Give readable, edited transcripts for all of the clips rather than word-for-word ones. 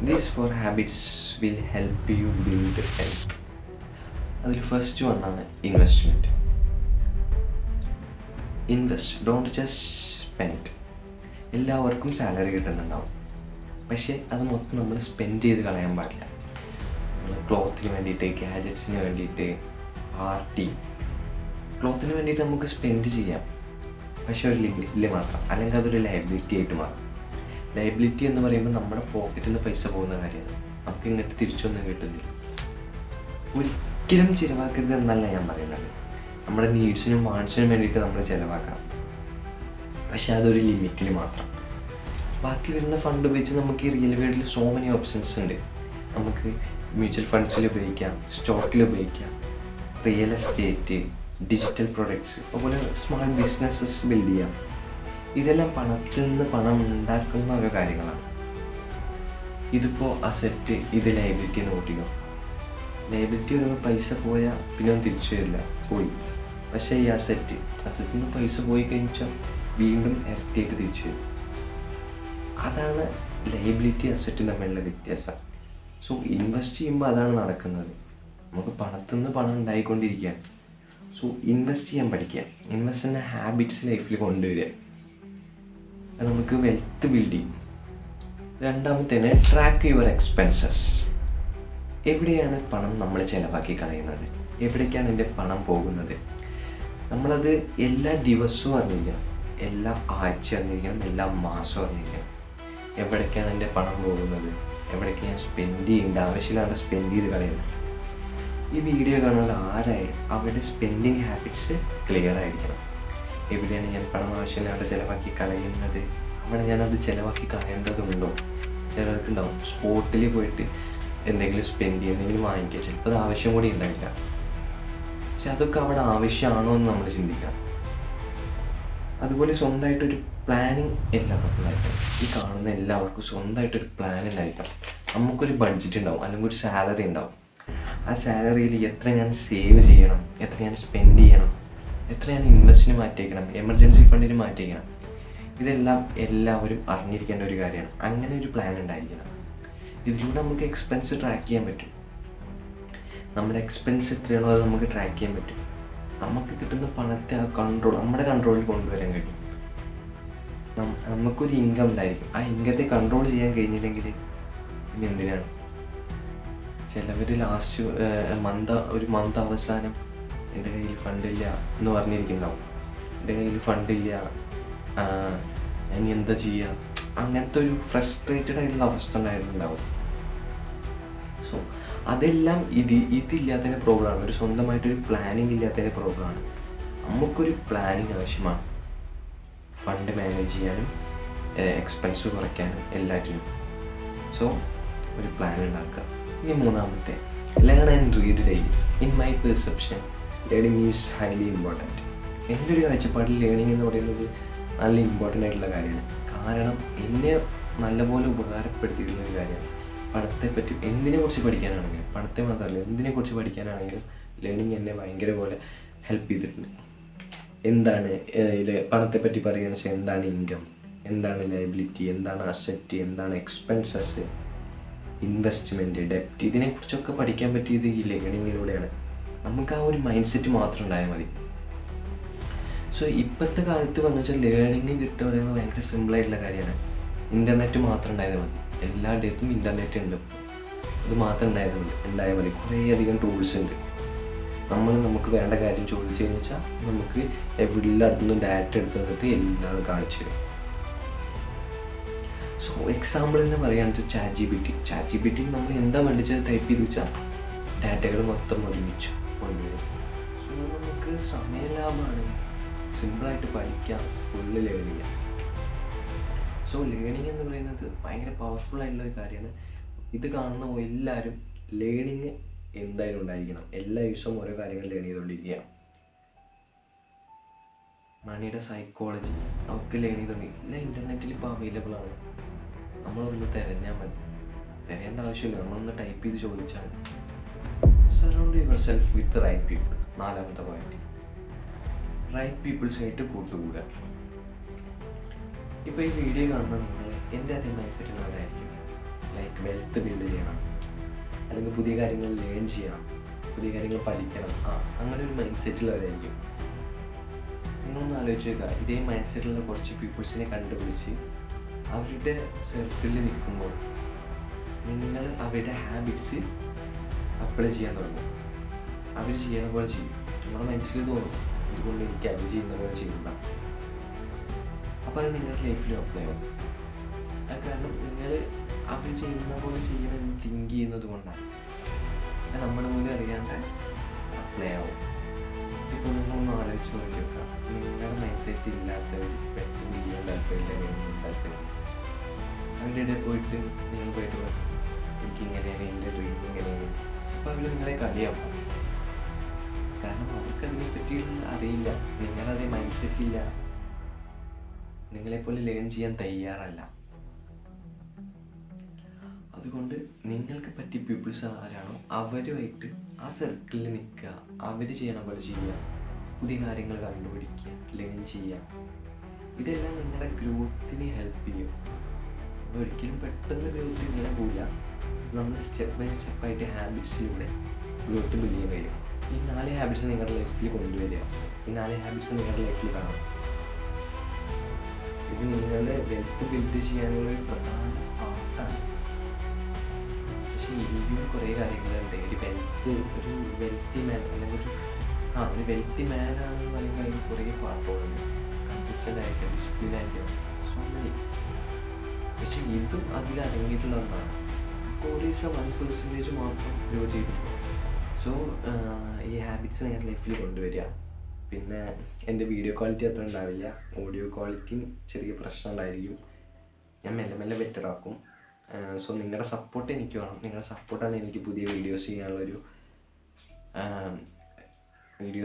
These 4 habits will help you build wealth. അതിൽ first വണ്ണാണ് investment. Invest, don't just spend. എല്ലാവർക്കും salary കിട്ടുന്നുണ്ടാവും, പക്ഷേ അത് മൊത്തം നമ്മൾ സ്പെൻഡ് ചെയ്ത് കളയാൻ പാടില്ല. ക്ലോത്തിന് വേണ്ടിയിട്ട്, ഗാഡ്ജറ്റ്സിന് വേണ്ടിയിട്ട്, പാർട്ടി. ക്ലോത്തിന് വേണ്ടിയിട്ട് നമുക്ക് സ്പെൻഡ് ചെയ്യാം, പക്ഷേ ഒരു ലിമിറ്റിൽ മാത്രം, അല്ലെങ്കിൽ അതൊരു ലയബിലിറ്റി ആയിട്ട് മാറും. ലയബിലിറ്റി എന്ന് പറയുമ്പോൾ നമ്മുടെ പോക്കറ്റിൽ നിന്ന് പൈസ പോകുന്ന കാര്യമാണ്, നമുക്ക് ഇങ്ങോട്ട് തിരിച്ചൊന്നും കിട്ടുന്നില്ല. ഒരിക്കലും ചിലവാക്കരുത് എന്നല്ല ഞാൻ പറയുന്നത്. നമ്മുടെ നീഡ്സിനും വാണ്ട്സിനും വേണ്ടിയിട്ട് നമ്മൾ ചിലവാക്കണം, പക്ഷേ അതൊരു ലിമിറ്റിൽ മാത്രം. ബാക്കി വരുന്ന ഫണ്ട് ഉപയോഗിച്ച് നമുക്ക് ഈ റിയൽ വേൾഡിൽ സോ മെനി ഓപ്ഷൻസ് ഉണ്ട്. നമുക്ക് മ്യൂച്വൽ ഫണ്ട്സിൽ ഉപയോഗിക്കാം, സ്റ്റോക്കിൽ ഉപയോഗിക്കാം, റിയൽ എസ്റ്റേറ്റ്, ഡിജിറ്റൽ പ്രൊഡക്ട്സ്, അതുപോലെ സ്മാൾ ബിസിനസ്സസ് ബിൽഡ് ചെയ്യാം. ഇതെല്ലാം പണത്തിൽ നിന്ന് പണം ഉണ്ടാക്കുന്ന ഓരോ കാര്യങ്ങളാണ്. ഇതിപ്പോൾ അസറ്റ്, ഇത് ലയബിലിറ്റി എന്ന് കൂട്ടിക്കോ. ലയബിലിറ്റി വരുമ്പോൾ പൈസ പോയാൽ പിന്നെ ഒന്നും തിരിച്ചു വരില്ല, പോയി. പക്ഷേ ഈ അസറ്റിൽ നിന്ന് പൈസ പോയി കഴിഞ്ഞാൽ വീണ്ടും ഇരട്ടിയായിട്ട് തിരിച്ചു വരും. അതാണ് ലയബിലിറ്റി അസറ്റും തമ്മിലുള്ള വ്യത്യാസം. സോ ഇൻവെസ്റ്റ് ചെയ്യുമ്പോൾ അതാണ് നടക്കുന്നത്. നമുക്ക് പണത്തിൽ നിന്ന് പണം ഉണ്ടായിക്കൊണ്ടിരിക്കുക. സോ ഇൻവെസ്റ്റ് ചെയ്യാൻ പഠിക്കുക, ഇൻവെസ്റ്റിൻ്റെ ഹാബിറ്റ്സ് ലൈഫിൽ കൊണ്ടുവരിക. അത് നമുക്ക് വെൽത്ത് ബിൽഡ് ചെയ്യും. രണ്ടാമത്തേന് ട്രാക്ക് യുവർ എക്സ്പെൻസസ്. എവിടെയാണ് പണം നമ്മൾ ചിലവാക്കി കളയുന്നത്, എവിടേക്കാണ് എൻ്റെ പണം പോകുന്നത്. നമ്മളത് എല്ലാ ദിവസവും അറിഞ്ഞിരിക്കണം, എല്ലാ ആഴ്ച അറിഞ്ഞിരിക്കണം, എല്ലാ മാസവും അറിഞ്ഞിരിക്കണം. എവിടേക്കാണ് എൻ്റെ പണം പോകുന്നത്, എവിടേക്ക് ഞാൻ സ്പെൻഡ് ചെയ്യേണ്ട ആവശ്യമില്ലാണ്ട് സ്പെൻഡ് ചെയ്ത് കളയുന്നത്. ഈ വീഡിയോ കാണുന്ന ആരായാലും അവരുടെ സ്പെൻഡിങ് ഹാബിറ്റ്സ് ക്ലിയർ ആയിരിക്കണം. എവിടെയാണ് ഞാൻ പണം ആവശ്യമില്ലാണ്ട് ചിലവാക്കി കളയുന്നത്, അവിടെ ഞാനത് ചിലവാക്കി കളയേണ്ടതുണ്ടോ. ചിലർക്കുണ്ടാവും സ്പോട്ടിൽ പോയിട്ട് എന്തെങ്കിലും സ്പെൻഡ് ചെയ്യുക, എന്തെങ്കിലും വാങ്ങിക്കുക, ചിലപ്പോൾ അത് ആവശ്യം കൂടി ഉണ്ടാവില്ല. പക്ഷെ അതൊക്കെ അവിടെ ആവശ്യമാണോ എന്ന് നമ്മൾ ചിന്തിക്കാം. അതുപോലെ സ്വന്തമായിട്ടൊരു പ്ലാനിങ് എല്ലാവർക്കും ഉണ്ടായിരിക്കണം. ഈ കാണുന്ന എല്ലാവർക്കും സ്വന്തമായിട്ടൊരു പ്ലാൻ ഉണ്ടായിരിക്കണം. നമുക്കൊരു ബഡ്ജറ്റ് ഉണ്ടാവും, അല്ലെങ്കിൽ ഒരു സാലറി ഉണ്ടാവും. ആ സാലറിയിൽ എത്ര ഞാൻ സേവ് ചെയ്യണം, എത്ര ഞാൻ സ്പെൻഡ് ചെയ്യണം, എത്ര ഞാൻ ഇൻവെസ്റ്റിന് മാറ്റിയേക്കണം, എമർജൻസി ഫണ്ടിന് മാറ്റിയേക്കണം. ഇതെല്ലാം എല്ലാവരും അറിഞ്ഞിരിക്കേണ്ട ഒരു കാര്യമാണ്. അങ്ങനെ ഒരു പ്ലാൻ ഉണ്ടായിരിക്കണം. ഇതിലൂടെ നമുക്ക് എക്സ്പെൻസ് ട്രാക്ക് ചെയ്യാൻ പറ്റും. നമ്മുടെ എക്സ്പെൻസ് എത്രയാണോ അത് നമുക്ക് ട്രാക്ക് ചെയ്യാൻ പറ്റും. നമുക്ക് കിട്ടുന്ന പണത്തെ ആ നമ്മുടെ കൺട്രോളിൽ കൊണ്ടുവരാൻ കഴിയും. നമുക്കൊരു ഇൻകം ഉണ്ടായിരിക്കും, ആ ഇൻകത്തെ കൺട്രോൾ ചെയ്യാൻ കഴിഞ്ഞില്ലെങ്കിൽ ഇനി എന്തിനാണ്. ചിലവർ ലാസ്റ്റ് ഒരു മന്ത് അവസാനം എൻ്റെ കയ്യിൽ ഫണ്ടില്ല എന്ന് പറഞ്ഞിരിക്കുന്നുണ്ടാവും. എൻ്റെ കയ്യിൽ ഫണ്ടില്ല, ഇനി എന്താ ചെയ്യുക, അങ്ങനത്തെ ഒരു ഫ്രസ്ട്രേറ്റഡ് ആയിട്ടുള്ള അവസ്ഥ ഉണ്ടായിരുന്നുണ്ടാവും. സോ അതെല്ലാം ഇതില്ലാത്തതിൻ്റെ പ്രോബ്ലമാണ്. ഒരു സ്വന്തമായിട്ടൊരു പ്ലാനിങ് ഇല്ലാത്തതിൻ്റെ പ്രോബ്ലമാണ്. നമുക്കൊരു പ്ലാനിങ് ആവശ്യമാണ്, ഫണ്ട് മാനേജ് ചെയ്യാനും എക്സ്പെൻസ് കുറയ്ക്കാനും എല്ലാറ്റിനും. സോ ഒരു പ്ലാൻ ഉണ്ടാക്കുക. ഇനി മൂന്നാമത്തെ, learn and read daily. In my perception learning is highly important. എൻ്റെ ഒരു കാഴ്ചപ്പാടിൽ ലേണിംഗ് എന്ന് പറയുന്നത് നല്ല ഇമ്പോർട്ടൻ്റ് ആയിട്ടുള്ള കാര്യമാണ്. കാരണം എന്നെ നല്ലപോലെ ഉപകാരപ്പെടുത്തിയിട്ടുള്ളൊരു കാര്യമാണ്. പണത്തെപ്പറ്റി എന്തിനെക്കുറിച്ച് പഠിക്കാനാണെങ്കിലും, പണത്തെ മാത്രമല്ല എന്തിനെക്കുറിച്ച് പഠിക്കാനാണെങ്കിലും ലേണിംഗ് എന്നെ ഭയങ്കര പോലെ ഹെൽപ്പ് ചെയ്തിട്ടുണ്ട്. എന്താണ് പണത്തെപ്പറ്റി പറയുകയാണെന്ന് വെച്ചാൽ എന്താണ് ഇൻകം, എന്താണ് ലയബിലിറ്റി, എന്താണ് അസറ്റ്, എന്താണ് എക്സ്പെൻസസ്, ഇൻവെസ്റ്റ്മെൻറ്റ്, ഡെപ്റ്റ്, ഇതിനെക്കുറിച്ചൊക്കെ പഠിക്കാൻ പറ്റിയത് ഈ ലേണിങ്ങിലൂടെയാണ്. നമുക്ക് ആ ഒരു മൈൻഡ് സെറ്റ് മാത്രം ഉണ്ടായാൽ മതി. സോ ഇപ്പോഴത്തെ കാലത്ത് പറഞ്ഞു വെച്ചാൽ ലേണിങ് കിട്ടുക പറയുന്നത് ഭയങ്കര സിമ്പിളായിട്ടുള്ള കാര്യമാണ്. ഇൻ്റർനെറ്റ് മാത്രം ഉണ്ടായാൽ മതി, എല്ലാ ഡേറ്റും ഇൻ്റർനെറ്റ് ഉണ്ട്, ഇത് മാത്രം ഉണ്ടായാൽ മതി. കുറേയധികം ടൂൾസ് ഉണ്ട്. നമുക്ക് വേണ്ട കാര്യം ചോദിച്ചു കഴിഞ്ഞാൽ നമുക്ക് എല്ലായിടത്തുനിന്നും ഡാറ്റ എടുത്ത് തന്നിട്ട് എല്ലാം കാണിച്ചു തരും. സോ എക്സാമ്പിൾ എന്ന് പറയുകയാണെന്ന് വെച്ചാൽ ചാറ്റ് ജി പി ടി നമ്മൾ എന്താ വേണ്ടിച്ചത് ടൈപ്പ് ചെയ്ത് വെച്ചാൽ ഡാറ്റകൾ മൊത്തം ഒരുമിച്ച് കൊണ്ടുവരും. സോ നമുക്ക് സമയലാഭമാണ്, സിമ്പിളായിട്ട് പഠിക്കാം, ഫുള്ള് ലേൺ ചെയ്യാം. സോ ലേണിംഗ് എന്ന് പറയുന്നത് ഭയങ്കര പവർഫുൾ ആയിട്ടുള്ളൊരു കാര്യമാണ്. ഇത് കാണുന്ന എല്ലാവരും ലേണിങ് എന്തായാലും ഉണ്ടായിരിക്കണം. എല്ലാ ദിവസവും ഓരോ കാര്യങ്ങൾ ലേൺ ചെയ്തുകൊണ്ടിരിക്കുക. മണിയുടെ സൈക്കോളജി അവർക്ക് ലേൺ ചെയ്തുകൊണ്ടിരിക്കുക. എല്ലാം ഇൻ്റർനെറ്റിൽ ഇപ്പോൾ അവൈലബിൾ ആണ്. നമ്മളൊന്ന് തിരഞ്ഞാൽ മതി, തിരയേണ്ട ആവശ്യമില്ല, നമ്മളൊന്ന് ടൈപ്പ് ചെയ്ത് ചോദിച്ചാൽ മതി. Surround yourself with right people. നാലാമത്തെ പോയിന്റ്, റൈറ്റ് പീപ്പിൾസായിട്ട് കൂട്ടുകൂടുക. ഇപ്പോൾ ഈ വീഡിയോ കാണുന്ന നിങ്ങൾ എൻ്റെ അതേ മൈൻഡ് സെറ്റുള്ളവരായിരിക്കും. ലൈക്ക് വെൽത്ത് ബിൽഡ് ചെയ്യണം, അല്ലെങ്കിൽ പുതിയ കാര്യങ്ങൾ ലേൺ ചെയ്യണം, പുതിയ കാര്യങ്ങൾ പഠിക്കണം, അങ്ങനെ ഒരു മൈൻഡ് സെറ്റിലുള്ളവരായിരിക്കും. നിങ്ങളൊന്ന് ആലോചിച്ച് നോക്കുക, ഇതേ മൈൻഡ് സെറ്റിലുള്ള കുറച്ച് പീപ്പിൾസിനെ കണ്ടുപിടിച്ച് അവരുടെ സർക്കിളിൽ നിൽക്കുമ്പോൾ നിങ്ങൾ അവരുടെ ഹാബിറ്റ്സ് അപ്ലൈ ചെയ്യാൻ തുടങ്ങും. അവർ ചെയ്യുന്ന പോലെ ചെയ്യും. നമ്മുടെ മനസ്സിൽ തോന്നും ഇതുകൊണ്ട് എനിക്ക് അവർ ചെയ്യുന്ന പോലെ ചെയ്യണ്ട. അപ്പോൾ അത് നിങ്ങളുടെ ലൈഫിലും അപ്ലൈ ആവും. കാരണം നിങ്ങൾ അവർ ചെയ്യുന്ന പോലെ ചെയ്യണമെന്ന് തിങ്ക് ചെയ്യുന്നത് കൊണ്ടാണ്. അത് നമ്മുടെ പോലും അറിയാണ്ട് അപ്ലൈ ആവും. ഇപ്പോൾ നിങ്ങളൊന്ന് ആലോചിച്ച് നോക്കിയൊക്കെ, നിങ്ങളുടെ മൈൻഡ് സെറ്റ് ഇല്ലാത്തവർ പെട്ടെന്ന് ചെയ്യാൻ താല്പര്യമില്ല, താല്പര്യം അവരുടെ ഇടയിൽ പോയിട്ട് നിങ്ങൾ പോയിട്ട് പറഞ്ഞു എനിക്കിങ്ങനെയാണ്, എൻ്റെ ഡ്രീം ഇങ്ങനെയാണ്. അപ്പോൾ അവർ നിങ്ങളെ കളിയാക്കും. കാരണം അവർക്ക് അതിനെപ്പറ്റി അറിയില്ല, നിങ്ങളതേ മൈൻഡ് സെറ്റില്ല, നിങ്ങളെപ്പോലെ ലേൺ ചെയ്യാൻ തയ്യാറല്ല. അതുകൊണ്ട് നിങ്ങൾക്ക് പറ്റിയ പീപ്പിൾസ് ആരാണോ അവരുമായിട്ട് ആ സർക്കിളിൽ നിൽക്കുക, അവർ ചെയ്യണ പോലെ ചെയ്യുക, പുതിയ കാര്യങ്ങൾ കണ്ടുപിടിക്കുക, ലേൺ ചെയ്യുക. ഇതെല്ലാം നിങ്ങളുടെ ഗ്രോത്തിനെ ഹെൽപ്പ് ചെയ്യും. ഒരിക്കലും പെട്ടെന്ന് ഗ്രോത്ത് ഇങ്ങനെ പോവില്ല. നമ്മൾ സ്റ്റെപ്പ് ബൈ സ്റ്റെപ്പായിട്ട് ഹാബിറ്റ്സിലൂടെ ഗ്രോത്ത് ബിൽഡ് ചെയ്യാൻ കഴിയും. ഈ 4 ഹാബിറ്റ്സ് നിങ്ങളുടെ ലൈഫിൽ കൊണ്ടുവരിക. ഈ 4 ഹാബിറ്റ്സ് നിങ്ങളുടെ ലൈഫിൽ കാണാം. ഇത് നിങ്ങളുടെ വെൽത്ത് ബിൽഡ് ചെയ്യാനുള്ള ഒരു പ്രധാന പാർട്ടാണ്. പക്ഷേ ഇനിയും കുറേ കാര്യങ്ങളുണ്ട്. ഒരു വെൽത്തി മാൻ അല്ലെങ്കിൽ ഒരു വെൽത്തി മാനാണെന്ന് പറയുമ്പോൾ അതിന് കുറേ പാർട്ടുകളുണ്ട്. കൺസിസ്റ്റൻ്റ് ആയിട്ട്, ഡിസിപ്ലിൻ ആയിട്ട്, സോ മെനി. പക്ഷേ ഇതും അതിലടങ്ങിയിട്ടുള്ള ഒന്നാണ്. ഒരു 1% മാത്രം ഗ്രോ ചെയ്തിട്ടുള്ളൂ. സോ ഈ ഹാബിറ്റ്സ് നിങ്ങളുടെ ലൈഫിൽ കൊണ്ടുവരിക. പിന്നെ എൻ്റെ വീഡിയോ ക്വാളിറ്റി അത്ര ഉണ്ടാവില്ല, ഓഡിയോ ക്വാളിറ്റിയും ചെറിയ പ്രശ്നം ഉണ്ടായിരിക്കും. ഞാൻ മെല്ലെ മെല്ലെ ബെറ്ററാക്കും. സോ നിങ്ങളുടെ സപ്പോർട്ട് എനിക്ക് വേണം. നിങ്ങളുടെ സപ്പോർട്ടാണ് എനിക്ക് പുതിയ വീഡിയോസ്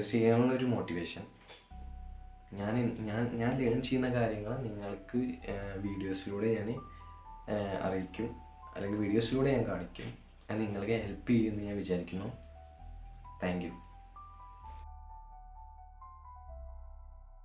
ചെയ്യാനുള്ളൊരു മോട്ടിവേഷൻ. ഞാൻ ലേൺ ചെയ്യുന്ന കാര്യങ്ങൾ നിങ്ങൾക്ക് വീഡിയോസിലൂടെ ഞാൻ അറിയിക്കും, അല്ലെങ്കിൽ വീഡിയോസിലൂടെ ഞാൻ കാണിക്കും. അത് നിങ്ങൾക്ക് ഹെൽപ്പ് ചെയ്യുമെന്ന് ഞാൻ വിചാരിക്കുന്നു. Thank you.